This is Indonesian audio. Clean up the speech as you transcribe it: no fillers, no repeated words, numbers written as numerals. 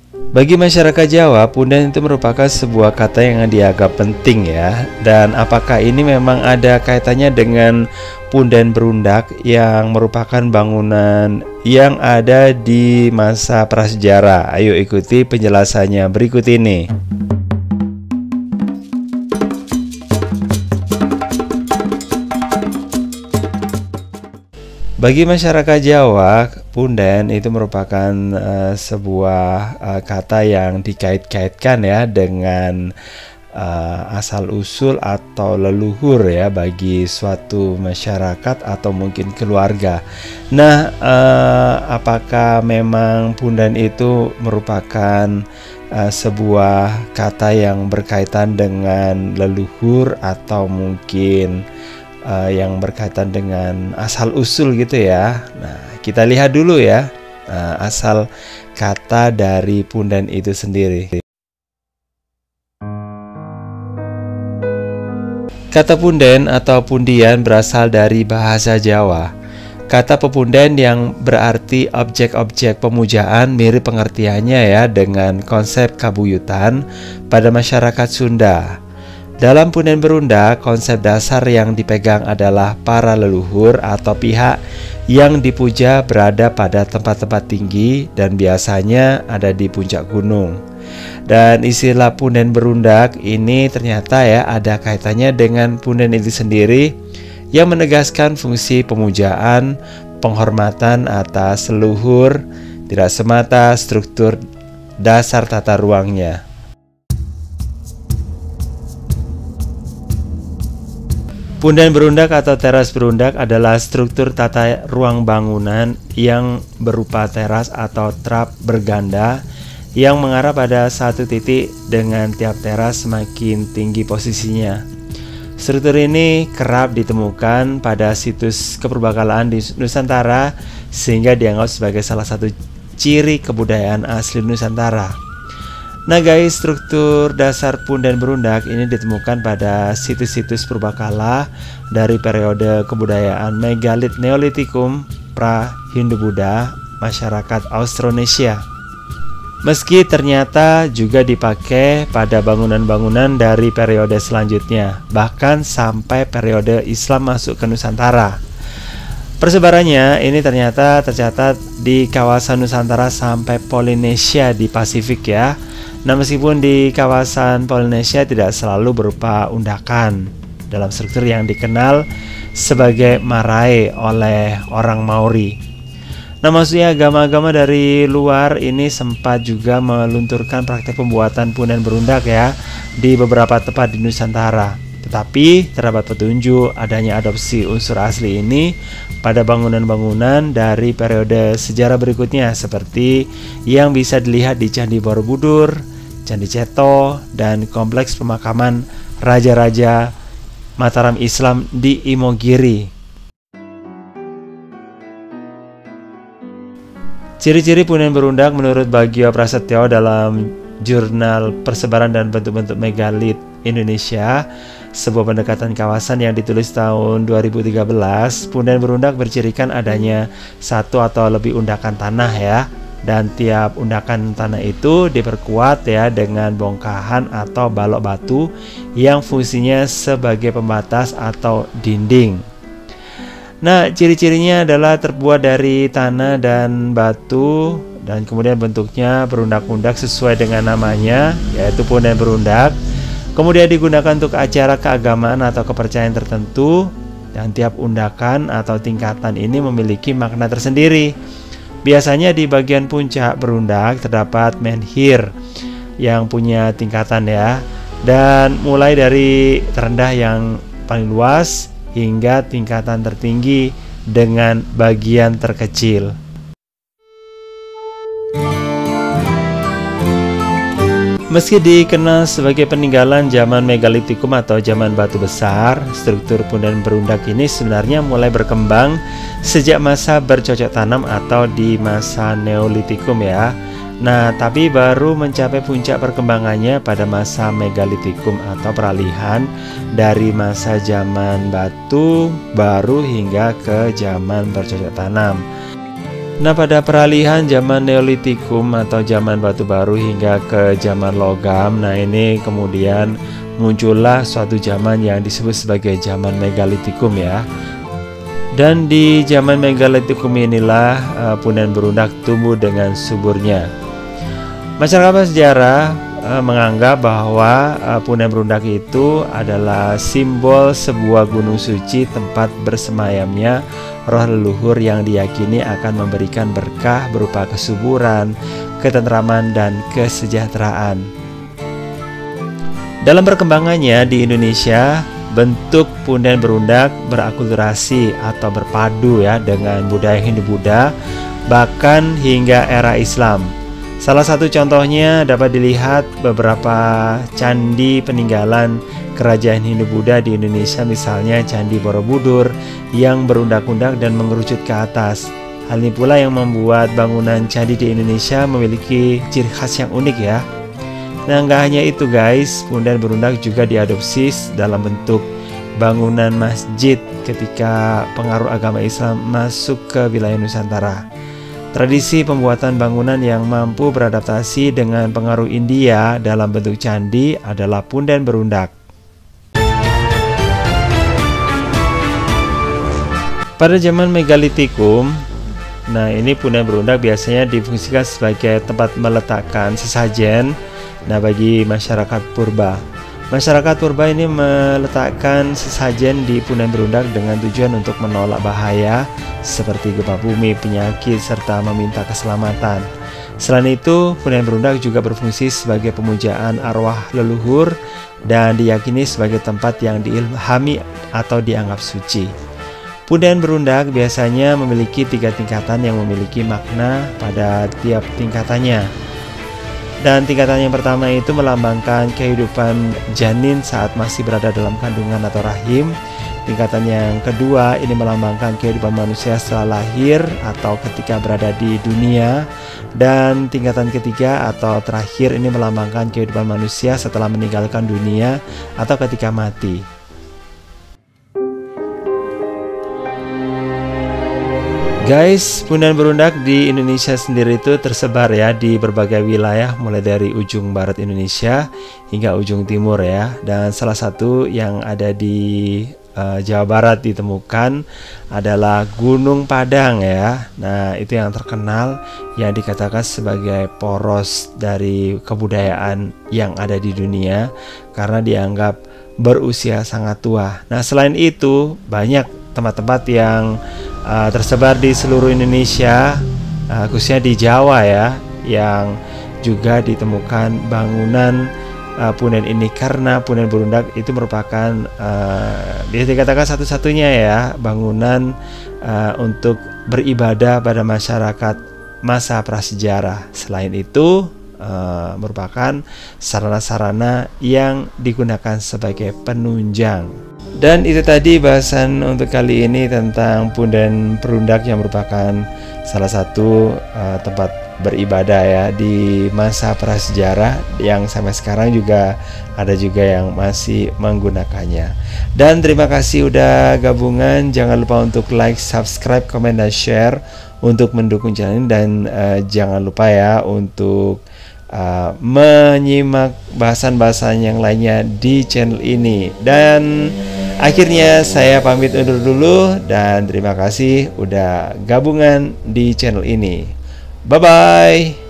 Bagi masyarakat Jawa, pundan itu merupakan sebuah kata yang dianggap penting ya. Dan apakah ini memang ada kaitannya dengan Pundan Berundak yang merupakan bangunan yang ada di masa prasejarah? Ayo ikuti penjelasannya berikut ini. Bagi masyarakat Jawa, pundan itu merupakan sebuah kata yang dikait-kaitkan ya dengan asal-usul atau leluhur ya bagi suatu masyarakat atau mungkin keluarga. Nah, apakah memang pundan itu merupakan sebuah kata yang berkaitan dengan leluhur atau mungkin yang berkaitan dengan asal-usul gitu ya. Nah, kita lihat dulu ya asal kata dari pundan itu sendiri. Kata pundan atau pundian berasal dari bahasa Jawa. Kata pepundan yang berarti objek-objek pemujaan mirip pengertiannya ya dengan konsep kabuyutan pada masyarakat Sunda. Dalam Pundan Berundak, konsep dasar yang dipegang adalah para leluhur atau pihak yang dipuja berada pada tempat-tempat tinggi dan biasanya ada di puncak gunung. Dan istilah Pundan Berundak ini ternyata ya ada kaitannya dengan pundan itu sendiri yang menegaskan fungsi pemujaan, penghormatan atas leluhur, tidak semata struktur dasar tata ruangnya. Pundan berundak atau teras berundak adalah struktur tata ruang bangunan yang berupa teras atau trap berganda yang mengarah pada satu titik dengan tiap teras semakin tinggi posisinya. Struktur ini kerap ditemukan pada situs keperbakalaan di Nusantara sehingga dianggap sebagai salah satu ciri kebudayaan asli Nusantara. Nah guys, struktur dasar pundan berundak ini ditemukan pada situs-situs purbakala dari periode kebudayaan megalit Neolitikum pra-Hindu-Buddha masyarakat Austronesia. Meski ternyata juga dipakai pada bangunan-bangunan dari periode selanjutnya, bahkan sampai periode Islam masuk ke Nusantara. Persebarannya ini ternyata tercatat di kawasan Nusantara sampai Polinesia di Pasifik ya. Nah, meskipun di kawasan Polinesia tidak selalu berupa undakan dalam struktur yang dikenal sebagai marae oleh orang Maori. Nah, maksudnya agama-agama dari luar ini sempat juga melunturkan praktek pembuatan pundan berundak ya di beberapa tempat di Nusantara. Tetapi terdapat petunjuk adanya adopsi unsur asli ini pada bangunan-bangunan dari periode sejarah berikutnya seperti yang bisa dilihat di Candi Borobudur, Candi Ceto, dan kompleks pemakaman Raja-Raja Mataram Islam di Imogiri. Ciri-ciri pundan berundak menurut Bagio Prasetyo dalam Jurnal Persebaran dan Bentuk-bentuk Megalit Indonesia, sebuah pendekatan kawasan yang ditulis tahun 2013, pundan berundak bercirikan adanya satu atau lebih undakan tanah ya, dan tiap undakan tanah itu diperkuat ya dengan bongkahan atau balok batu yang fungsinya sebagai pembatas atau dinding. Nah, ciri-cirinya adalah terbuat dari tanah dan batu dan kemudian bentuknya berundak-undak sesuai dengan namanya, yaitu pundan berundak. Kemudian digunakan untuk acara keagamaan atau kepercayaan tertentu, dan tiap undakan atau tingkatan ini memiliki makna tersendiri. Biasanya di bagian puncak berundak terdapat menhir yang punya tingkatan ya, dan mulai dari terendah yang paling luas hingga tingkatan tertinggi dengan bagian terkecil. Meski dikenal sebagai peninggalan zaman megalitikum atau zaman batu besar, struktur pundan berundak ini sebenarnya mulai berkembang sejak masa bercocok tanam atau di masa Neolitikum ya. Nah, tapi baru mencapai puncak perkembangannya pada masa megalitikum atau peralihan dari masa zaman batu baru hingga ke zaman bercocok tanam. Nah, pada peralihan zaman Neolitikum atau zaman batu baru hingga ke zaman logam, nah ini kemudian muncullah suatu zaman yang disebut sebagai zaman Megalitikum ya. Dan di zaman Megalitikum inilah Punden Berundak tumbuh dengan suburnya. Masyarakat prasejarah menganggap bahwa Punden Berundak itu adalah simbol sebuah gunung suci tempat bersemayamnya roh leluhur yang diyakini akan memberikan berkah berupa kesuburan, ketentraman, dan kesejahteraan. Dalam perkembangannya di Indonesia, bentuk Punden Berundak berakulturasi atau berpadu ya dengan budaya Hindu-Buddha, bahkan hingga era Islam. Salah satu contohnya dapat dilihat beberapa candi peninggalan kerajaan Hindu-Buddha di Indonesia, misalnya Candi Borobudur yang berundak-undak dan mengerucut ke atas. Hal ini pula yang membuat bangunan candi di Indonesia memiliki ciri khas yang unik ya. Nah, nggak hanya itu guys, Punden Berundak juga diadopsi dalam bentuk bangunan masjid ketika pengaruh agama Islam masuk ke wilayah Nusantara. Tradisi pembuatan bangunan yang mampu beradaptasi dengan pengaruh India dalam bentuk candi adalah Punden Berundak. Pada zaman Megalitikum, nah ini Punden Berundak biasanya difungsikan sebagai tempat meletakkan sesajen. Nah, bagi masyarakat purba, masyarakat purba ini meletakkan sesajen di Punden Berundak dengan tujuan untuk menolak bahaya seperti gempa bumi, penyakit, serta meminta keselamatan. Selain itu, Punden Berundak juga berfungsi sebagai pemujaan arwah leluhur dan diyakini sebagai tempat yang diilhami atau dianggap suci. Punden Berundak biasanya memiliki 3 tingkatan yang memiliki makna pada tiap tingkatannya. Dan tingkatan yang pertama itu melambangkan kehidupan janin saat masih berada dalam kandungan atau rahim. Tingkatan yang kedua ini melambangkan kehidupan manusia setelah lahir atau ketika berada di dunia. Dan tingkatan ketiga atau terakhir ini melambangkan kehidupan manusia setelah meninggalkan dunia atau ketika mati. Guys, Punden Berundak di Indonesia sendiri itu tersebar ya di berbagai wilayah, mulai dari ujung barat Indonesia hingga ujung timur ya. Dan salah satu yang ada di Jawa Barat ditemukan adalah Gunung Padang ya. Nah, itu yang terkenal, yang dikatakan sebagai poros dari kebudayaan yang ada di dunia karena dianggap berusia sangat tua. Nah, selain itu banyak tempat-tempat yang tersebar di seluruh Indonesia, khususnya di Jawa ya, yang juga ditemukan bangunan Punden ini, karena Punden Berundak itu merupakan bisa dikatakan satu-satunya ya bangunan untuk beribadah pada masyarakat masa prasejarah. Selain itu merupakan sarana-sarana yang digunakan sebagai penunjang. Dan itu tadi bahasan untuk kali ini tentang Punden Berundak yang merupakan salah satu tempat beribadah ya di masa prasejarah yang sampai sekarang juga ada juga yang masih menggunakannya. Dan terima kasih udah gabungan. Jangan lupa untuk like, subscribe, komen, dan share untuk mendukung channel ini. Dan jangan lupa ya untuk menyimak bahasan-bahasan yang lainnya di channel ini. Dan akhirnya saya pamit undur dulu dan terima kasih udah gabungan di channel ini. Bye bye.